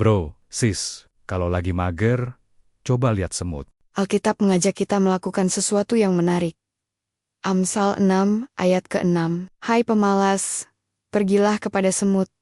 Bro, sis, kalau lagi mager, coba lihat semut. Alkitab mengajak kita melakukan sesuatu yang menarik. Amsal 6 ayat ke-6. Hai pemalas, pergilah kepada semut.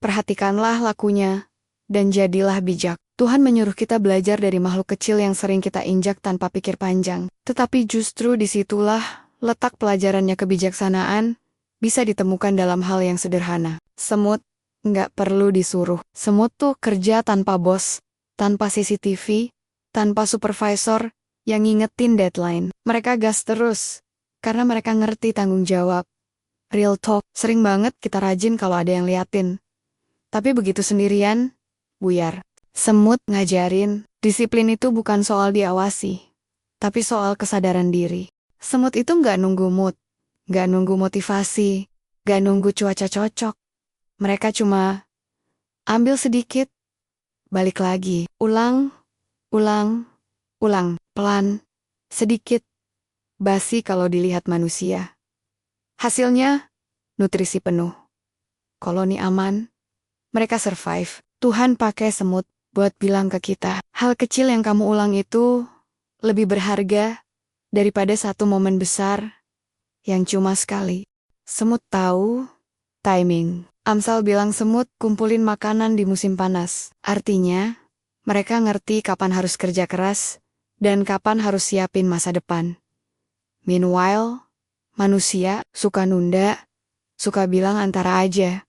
Perhatikanlah lakunya, dan jadilah bijak. Tuhan menyuruh kita belajar dari makhluk kecil yang sering kita injak tanpa pikir panjang. Tetapi justru disitulah letak pelajarannya. Kebijaksanaan bisa ditemukan dalam hal yang sederhana. Semut nggak perlu disuruh. Semut tuh kerja tanpa bos, tanpa CCTV, tanpa supervisor yang ngingetin deadline. Mereka gas terus, karena mereka ngerti tanggung jawab. Real talk, sering banget kita rajin kalau ada yang liatin. Tapi begitu sendirian, buyar. Semut ngajarin, disiplin itu bukan soal diawasi, tapi soal kesadaran diri. Semut itu nggak nunggu mood, nggak nunggu motivasi, nggak nunggu cuaca cocok. Mereka cuma ambil sedikit, balik lagi, ulang, pelan, sedikit, basi kalau dilihat manusia. Hasilnya, nutrisi penuh, koloni aman, mereka survive. Tuhan pakai semut buat bilang ke kita, hal kecil yang kamu ulang itu lebih berharga daripada satu momen besar yang cuma sekali. Semut tahu timing. Amsal bilang semut kumpulin makanan di musim panas. Artinya, mereka ngerti kapan harus kerja keras dan kapan harus siapin masa depan. Meanwhile, manusia suka nunda, suka bilang antara aja,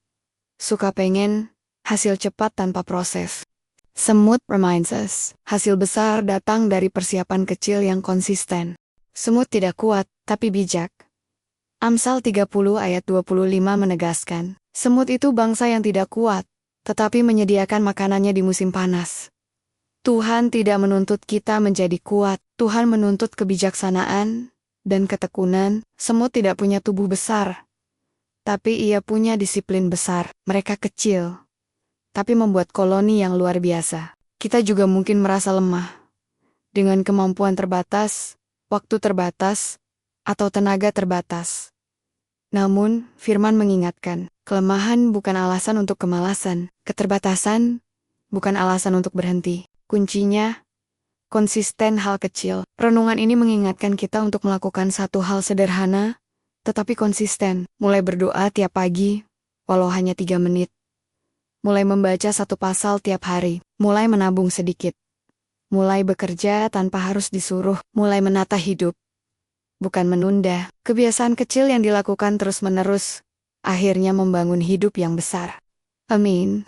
suka pengen hasil cepat tanpa proses. Semut reminds us, hasil besar datang dari persiapan kecil yang konsisten. Semut tidak kuat, tapi bijak. Amsal 30 ayat 25 menegaskan, semut itu bangsa yang tidak kuat, tetapi menyediakan makanannya di musim panas. Tuhan tidak menuntut kita menjadi kuat, Tuhan menuntut kebijaksanaan dan ketekunan. Semut tidak punya tubuh besar, tapi ia punya disiplin besar. Mereka kecil, tapi membuat koloni yang luar biasa. Kita juga mungkin merasa lemah. Dengan kemampuan terbatas, waktu terbatas, atau tenaga terbatas. Namun, firman mengingatkan, kelemahan bukan alasan untuk kemalasan. Keterbatasan bukan alasan untuk berhenti. Kuncinya, konsisten hal kecil. Renungan ini mengingatkan kita untuk melakukan satu hal sederhana, tetapi konsisten. Mulai berdoa tiap pagi, walau hanya 3 menit. Mulai membaca satu pasal tiap hari, mulai menabung sedikit, mulai bekerja tanpa harus disuruh, mulai menata hidup, bukan menunda. Kebiasaan kecil yang dilakukan terus-menerus, akhirnya membangun hidup yang besar. Amin.